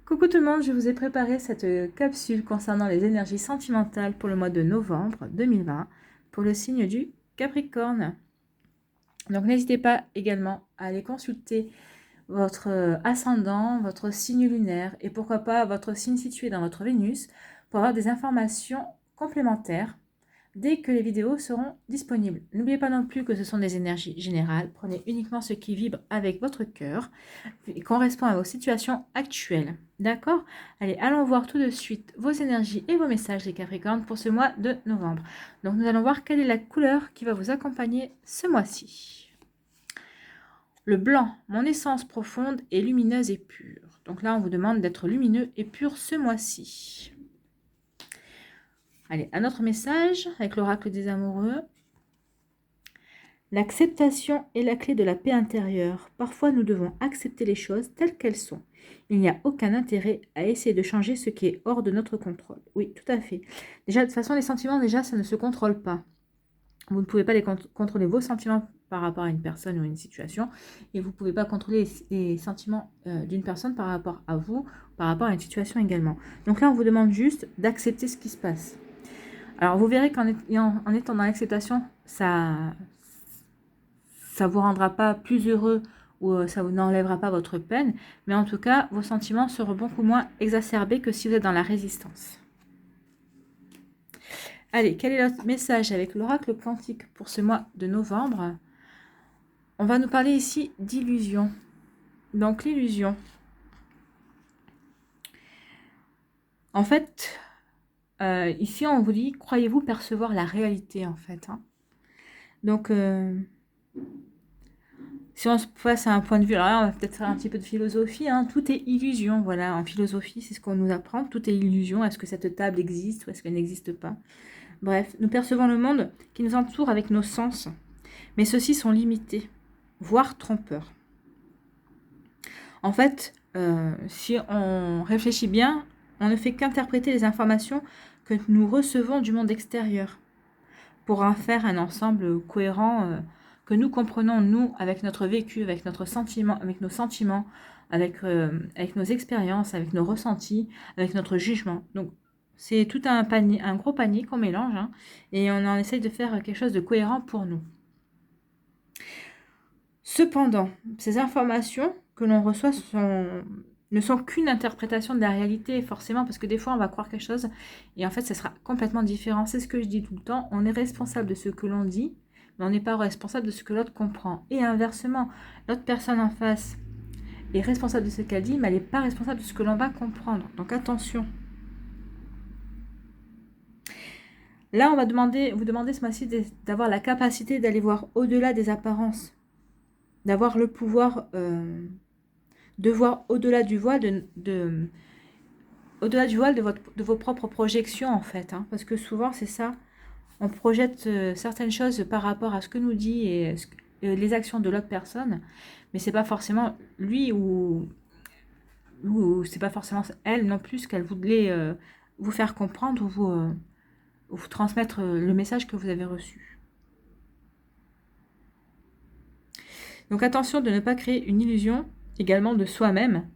Coucou tout le monde, je vous ai préparé cette capsule concernant les énergies sentimentales pour le mois de novembre 2020 pour le signe du Capricorne. Donc n'hésitez pas également à aller consulter votre ascendant, votre signe lunaire et pourquoi pas votre signe situé dans votre Vénus pour avoir des informations complémentaires dès que les vidéos seront disponibles. N'oubliez pas non plus que ce sont des énergies générales. Prenez uniquement ce qui vibre avec votre cœur et correspond à vos situations actuelles. D'accord? Allez, allons voir tout de suite vos énergies et vos messages, les Capricornes, pour ce mois de novembre. Donc, nous allons voir quelle est la couleur qui va vous accompagner ce mois-ci. Le blanc, mon essence profonde est lumineuse et pure. Donc là, on vous demande d'être lumineux et pur ce mois-ci. Allez, un autre message avec l'oracle des amoureux. L'acceptation est la clé de la paix intérieure. Parfois, nous devons accepter les choses telles qu'elles sont. Il n'y a aucun intérêt à essayer de changer ce qui est hors de notre contrôle. Oui, tout à fait. Déjà, de toute façon, les sentiments, déjà, ça ne se contrôle pas. Vous ne pouvez pas contrôler vos sentiments par rapport à une personne ou à une situation. Et vous ne pouvez pas contrôler les sentiments d'une personne par rapport à vous, par rapport à une situation également. Donc là, on vous demande juste d'accepter ce qui se passe. Alors, vous verrez qu'en étant dans l'acceptation, ça vous rendra pas plus heureux ou ça vous n'enlèvera pas votre peine. Mais en tout cas, vos sentiments seront beaucoup moins exacerbés que si vous êtes dans la résistance. Allez, quel est notre message avec l'oracle quantique pour ce mois de novembre? On va nous parler ici d'illusion. Donc, l'illusion. En fait, ici, on vous dit, croyez-vous percevoir la réalité, en fait. Hein. Donc, si on se passe à un point de vue, alors là, on va peut-être faire un petit peu de philosophie. Hein. Tout est illusion, voilà. En philosophie, c'est ce qu'on nous apprend. Tout est illusion. Est-ce que cette table existe ou est-ce qu'elle n'existe pas? Bref, nous percevons le monde qui nous entoure avec nos sens. Mais ceux-ci sont limités, voire trompeurs. En fait, si on réfléchit bien, on ne fait qu'interpréter les informations que nous recevons du monde extérieur pour en faire un ensemble cohérent que nous comprenons, nous, avec notre vécu, avec notre sentiment, avec nos sentiments, avec nos expériences, avec nos ressentis, avec notre jugement. Donc, c'est tout un panier, un gros panier qu'on mélange, hein, et on en essaye de faire quelque chose de cohérent pour nous. Cependant, ces informations que l'on reçoit ne sont qu'une interprétation de la réalité, forcément, parce que des fois, on va croire quelque chose, et en fait, ça sera complètement différent. C'est ce que je dis tout le temps, on est responsable de ce que l'on dit, mais on n'est pas responsable de ce que l'autre comprend. Et inversement, l'autre personne en face est responsable de ce qu'elle dit, mais elle n'est pas responsable de ce que l'on va comprendre. Donc attention. Là, on va vous demander ce mois-ci d'avoir la capacité d'aller voir au-delà des apparences, d'avoir le pouvoir de voir au-delà du voile, au-delà du voile de vos propres projections, en fait. Hein, parce que souvent, c'est ça. On projette certaines choses par rapport à ce que nous dit et les actions de l'autre personne, mais c'est pas forcément lui ou c'est pas forcément elle non plus qu'elle voulait vous faire comprendre ou vous transmettre le message que vous avez reçu. Donc attention de ne pas créer une illusion également de soi-même.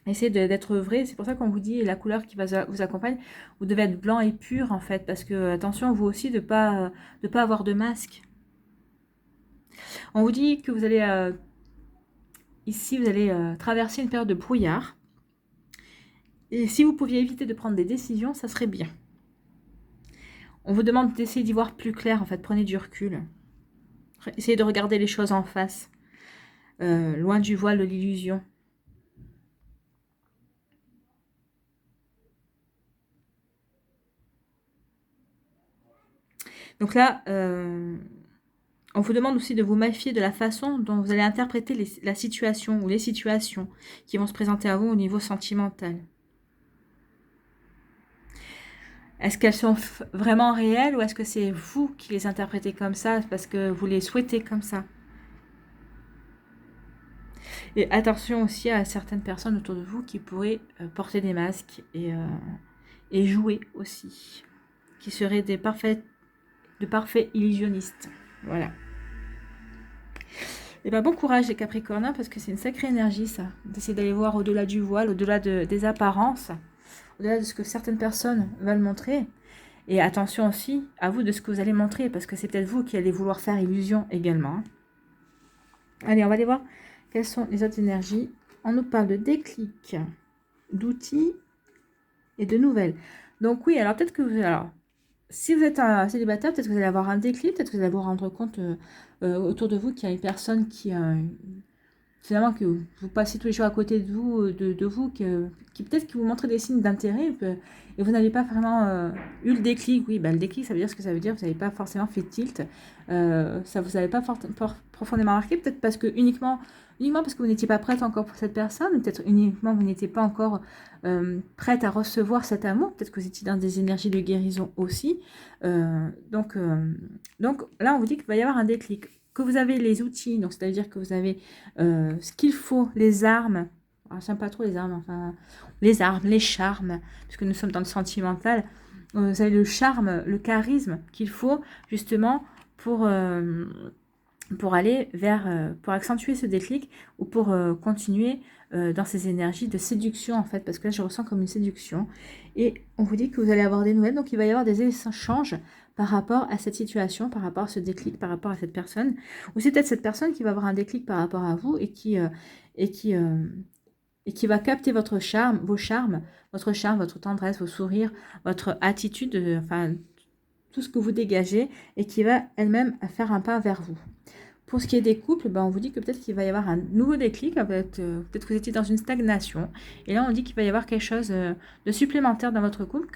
Essayez d'être vrai, c'est pour ça qu'on vous dit la couleur qui vous accompagne, vous devez être blanc et pur en fait, parce que attention vous aussi de pas avoir de masque. On vous dit que vous allez ici vous allez traverser une période de brouillard, et si vous pouviez éviter de prendre des décisions, ça serait bien. On vous demande d'essayer d'y voir plus clair en fait, prenez du recul, essayez de regarder les choses en face, loin du voile de l'illusion. Donc là, on vous demande aussi de vous méfier de la façon dont vous allez interpréter la situation ou les situations qui vont se présenter à vous au niveau sentimental. Est-ce qu'elles sont vraiment réelles ou est-ce que c'est vous qui les interprétez comme ça parce que vous les souhaitez comme ça? Et attention aussi à certaines personnes autour de vous qui pourraient porter des masques et jouer aussi, qui seraient de parfaits illusionnistes. Voilà. Et ben bon courage les Capricornes, hein, parce que c'est une sacrée énergie ça, d'essayer d'aller voir au-delà du voile, au-delà des apparences, au-delà de ce que certaines personnes veulent montrer. Et attention aussi à vous de ce que vous allez montrer, parce que c'est peut-être vous qui allez vouloir faire illusion également. Hein. Allez, on va aller voir quelles sont les autres énergies. On nous parle de déclic, d'outils et de nouvelles. Donc oui, alors peut-être que vous... Alors, si vous êtes un célibataire, peut-être que vous allez avoir un déclic, peut-être que vous allez vous rendre compte autour de vous qu'il y a une personne qui... finalement, que vous passez tous les jours à côté de vous, qui peut-être qui vous montre des signes d'intérêt, et vous n'avez pas vraiment eu le déclic. Oui, bah, le déclic, ça veut dire ce que ça veut dire, vous n'avez pas forcément fait tilt, ça vous n'avez pas profondément marqué, peut-être parce que uniquement parce que vous n'étiez pas prête encore pour cette personne, peut-être uniquement vous n'étiez pas encore prête à recevoir cet amour, peut-être que vous étiez dans des énergies de guérison aussi. Donc là, on vous dit qu'il va y avoir un déclic, que vous avez les outils, donc c'est-à-dire que vous avez ce qu'il faut, les armes. Alors, j'aime pas trop les armes, enfin, les armes, les charmes, puisque nous sommes dans le sentimental. Vous avez le charme, le charisme qu'il faut justement pour aller vers, pour accentuer ce déclic ou pour continuer dans ces énergies de séduction en fait, parce que là je ressens comme une séduction. Et on vous dit que vous allez avoir des nouvelles, donc il va y avoir des échanges par rapport à cette situation, par rapport à ce déclic, par rapport à cette personne. Ou c'est peut-être cette personne qui va avoir un déclic par rapport à vous et qui va capter votre charme, vos charmes, votre tendresse, vos sourires, votre attitude, enfin tout ce que vous dégagez et qui va elle-même faire un pas vers vous. Pour ce qui est des couples, ben on vous dit que peut-être qu'il va y avoir un nouveau déclic, peut-être que vous étiez dans une stagnation, et là on dit qu'il va y avoir quelque chose de supplémentaire dans votre couple,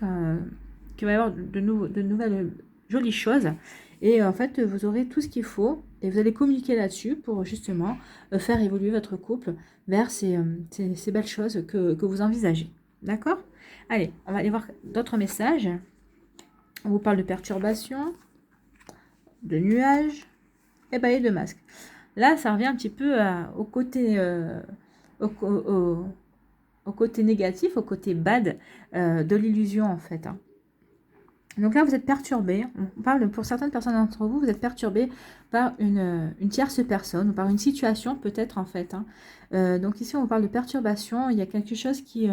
qu'il va y avoir de nouvelles jolies choses, et en fait vous aurez tout ce qu'il faut, et vous allez communiquer là-dessus pour justement faire évoluer votre couple vers ces belles choses que vous envisagez. D'accord? Allez, on va aller voir d'autres messages. On vous parle de perturbations, de nuages, et de masque. Là, ça revient un petit peu au côté au côté négatif, au côté bad de l'illusion en fait. Hein. Donc là, vous êtes perturbé. On parle pour certaines personnes d'entre vous, vous êtes perturbé par une tierce personne ou par une situation peut-être en fait. Hein. Donc ici, on parle de perturbation. Il y a quelque chose qui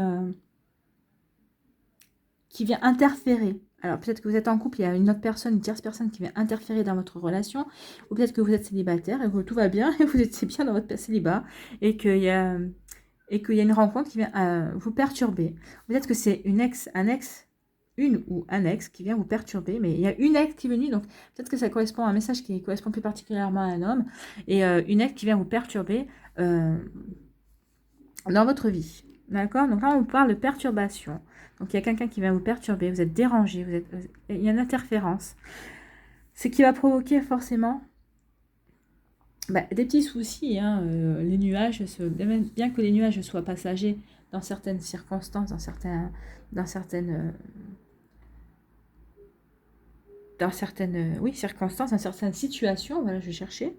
vient interférer. Alors peut-être que vous êtes en couple, il y a une autre personne, une tierce personne qui vient interférer dans votre relation, ou peut-être que vous êtes célibataire et que tout va bien et vous étiez bien dans votre célibat et qu'il y a une rencontre qui vient vous perturber. Peut-être que c'est une ou un ex qui vient vous perturber, mais il y a une ex qui est venue, donc peut-être que ça correspond à un message qui correspond plus particulièrement à un homme, et une ex qui vient vous perturber dans votre vie. D'accord? Donc là, on parle de perturbation. Donc, il y a quelqu'un qui vient vous perturber, vous êtes dérangé, il y a une interférence. Ce qui va provoquer forcément des petits soucis. Hein, les nuages, bien que les nuages soient passagers dans certaines circonstances, dans certaines circonstances, dans certaines situations, voilà, je vais chercher.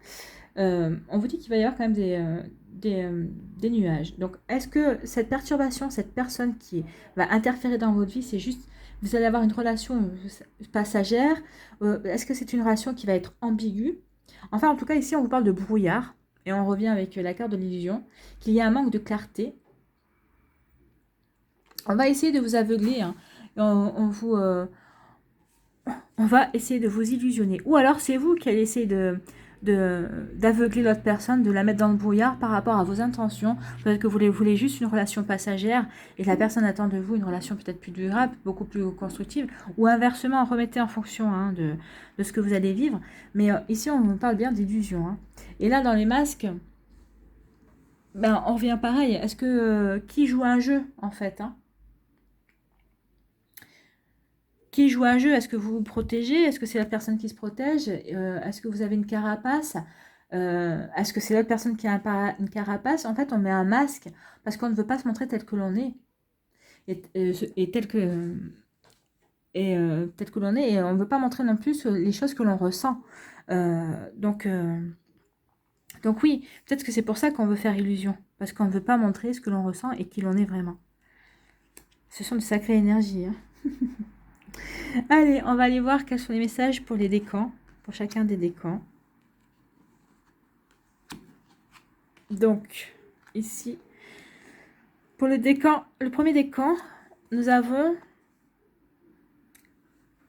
On vous dit qu'il va y avoir quand même des nuages. Donc, est-ce que cette perturbation, cette personne qui va interférer dans votre vie, c'est juste, vous allez avoir une relation passagère? Est-ce que c'est une relation qui va être ambiguë? Enfin, en tout cas, ici, on vous parle de brouillard. Et on revient avec la carte de l'illusion, qu'il y a un manque de clarté. On va essayer de vous aveugler. Hein. On va essayer de vous illusionner. Ou alors, c'est vous qui allez essayer d'aveugler l'autre personne, de la mettre dans le brouillard par rapport à vos intentions. Peut-être que vous voulez juste une relation passagère et que la personne attend de vous une relation peut-être plus durable, beaucoup plus constructive, ou inversement, remettez en fonction hein, de ce que vous allez vivre. Mais ici, on parle bien d'illusion. Hein. Et là, dans les masques, on revient pareil. Est-ce que qui joue un jeu, en fait hein? Qui joue un jeu? Est-ce que vous vous protégez? Est-ce que c'est la personne qui se protège? Est-ce que vous avez une carapace? Est-ce que c'est l'autre personne qui a une carapace? En fait, on met un masque parce qu'on ne veut pas se montrer tel que l'on est. Tel que l'on est. Et on ne veut pas montrer non plus les choses que l'on ressent. Donc oui, peut-être que c'est pour ça qu'on veut faire illusion. Parce qu'on ne veut pas montrer ce que l'on ressent et qui l'on est vraiment. Ce sont de sacrées énergies. Hein. Allez, on va aller voir quels sont les messages pour les décans, pour chacun des décans. Donc, ici, pour le décan, le premier décan, nous avons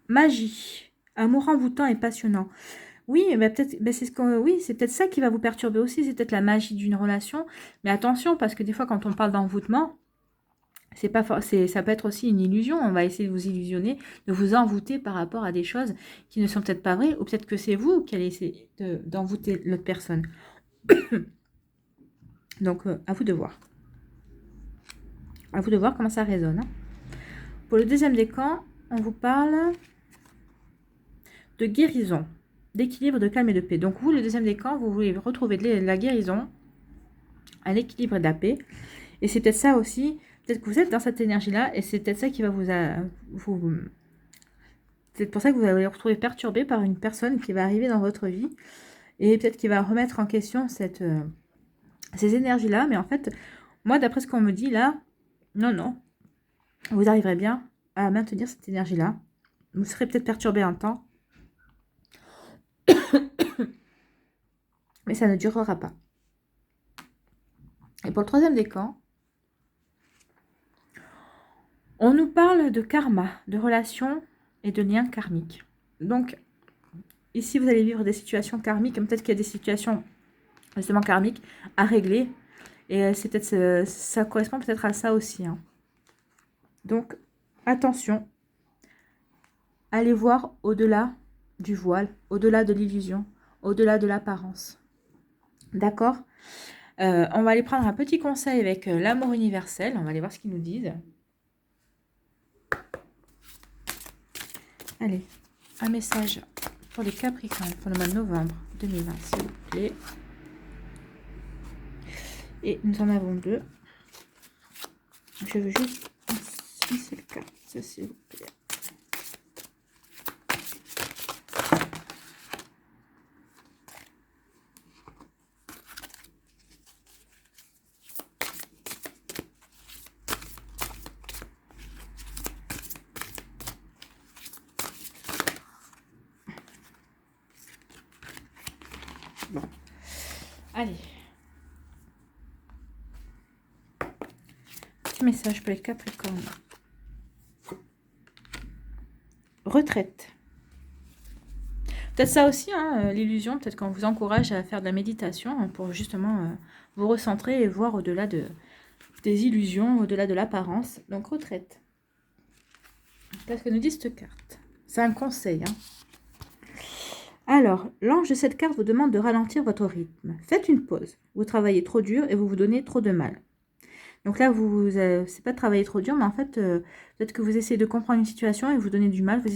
magie, amour envoûtant et passionnant. Oui, peut-être, c'est oui, c'est peut-être ça qui va vous perturber aussi, c'est peut-être la magie d'une relation. Mais attention, parce que des fois, quand on parle d'envoûtement, c'est pas ça peut être aussi une illusion. On va essayer de vous illusionner, de vous envoûter par rapport à des choses qui ne sont peut-être pas vraies, ou peut-être que c'est vous qui allez essayer d'envoûter l'autre personne. Donc, à vous de voir. À vous de voir comment ça résonne. Hein. Pour le deuxième décan, on vous parle de guérison, d'équilibre, de calme et de paix. Donc vous, le deuxième décan, vous voulez retrouver de la guérison, un équilibre et de la paix. Et c'est peut-être ça aussi, peut-être que vous êtes dans cette énergie-là, et c'est peut-être ça qui va c'est pour ça que vous allez vous retrouver perturbé par une personne qui va arriver dans votre vie, et peut-être qui va remettre en question ces énergies-là. Mais en fait, moi, d'après ce qu'on me dit là, non, vous arriverez bien à maintenir cette énergie-là. Vous serez peut-être perturbé un temps, mais ça ne durera pas. Et pour le troisième décan, on nous parle de karma, de relations et de liens karmiques. Donc, ici, vous allez vivre des situations karmiques, peut-être qu'il y a des situations justement karmiques à régler. Et c'est peut-être ça correspond peut-être à ça aussi. Hein. Donc, attention. Allez voir au-delà du voile, au-delà de l'illusion, au-delà de l'apparence. D'accord ? On va aller prendre un petit conseil avec l'amour universel. On va aller voir ce qu'ils nous disent. Allez, un message pour les Capricornes pour le mois de novembre 2020, s'il vous plaît. Et nous en avons deux. Je veux juste une seule carte, s'il vous plaît. Bon. Allez. Petit message pour les Capricornes. Retraite. Peut-être ça aussi, hein, l'illusion, peut-être qu'on vous encourage à faire de la méditation hein, pour justement vous recentrer et voir au-delà des illusions, au-delà de l'apparence. Donc, retraite. Qu'est-ce que nous dit cette carte? C'est un conseil, hein. Alors, l'ange de cette carte vous demande de ralentir votre rythme. Faites une pause. Vous travaillez trop dur et vous vous donnez trop de mal. Donc là, c'est pas de travailler trop dur, mais en fait, peut-être que vous essayez de comprendre une situation et vous donnez du mal. Vous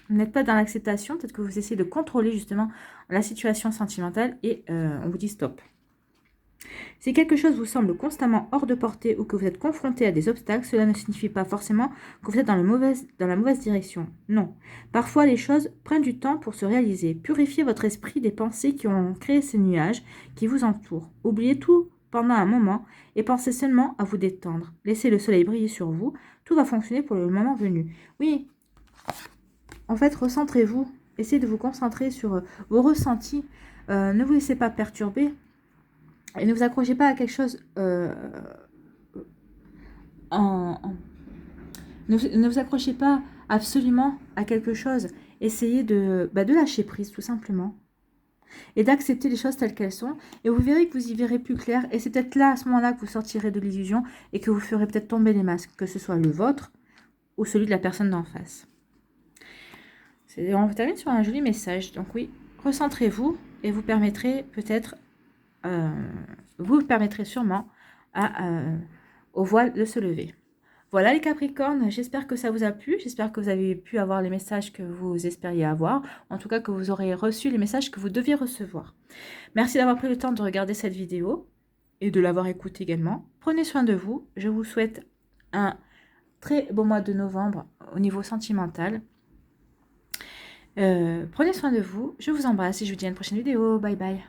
n'êtes pas dans l'acceptation. Peut-être que vous essayez de contrôler justement la situation sentimentale et on vous dit stop. Si quelque chose vous semble constamment hors de portée ou que vous êtes confronté à des obstacles, cela ne signifie pas forcément que vous êtes dans la mauvaise direction. Non. Parfois, les choses prennent du temps pour se réaliser. Purifiez votre esprit des pensées qui ont créé ces nuages qui vous entourent. Oubliez tout pendant un moment et pensez seulement à vous détendre. Laissez le soleil briller sur vous. Tout va fonctionner pour le moment venu. Oui, en fait, recentrez-vous. Essayez de vous concentrer sur vos ressentis. Ne vous laissez pas perturber. Et ne vous accrochez pas à quelque chose ne vous accrochez pas absolument à quelque chose. Essayez de lâcher prise, tout simplement. Et d'accepter les choses telles qu'elles sont. Et vous verrez que vous y verrez plus clair. Et c'est peut-être là, à ce moment-là, que vous sortirez de l'illusion et que vous ferez peut-être tomber les masques, que ce soit le vôtre ou celui de la personne d'en face. On termine sur un joli message. Donc oui, recentrez-vous et vous permettrez peut-être... vous permettrez sûrement au voile de se lever. Voilà les Capricornes, j'espère que ça vous a plu, j'espère que vous avez pu avoir les messages que vous espériez avoir, en tout cas que vous aurez reçu les messages que vous deviez recevoir. Merci d'avoir pris le temps de regarder cette vidéo et de l'avoir écoutée également. Prenez soin de vous, je vous souhaite un très beau mois de novembre au niveau sentimental. Prenez soin de vous, je vous embrasse et je vous dis à une prochaine vidéo, bye bye.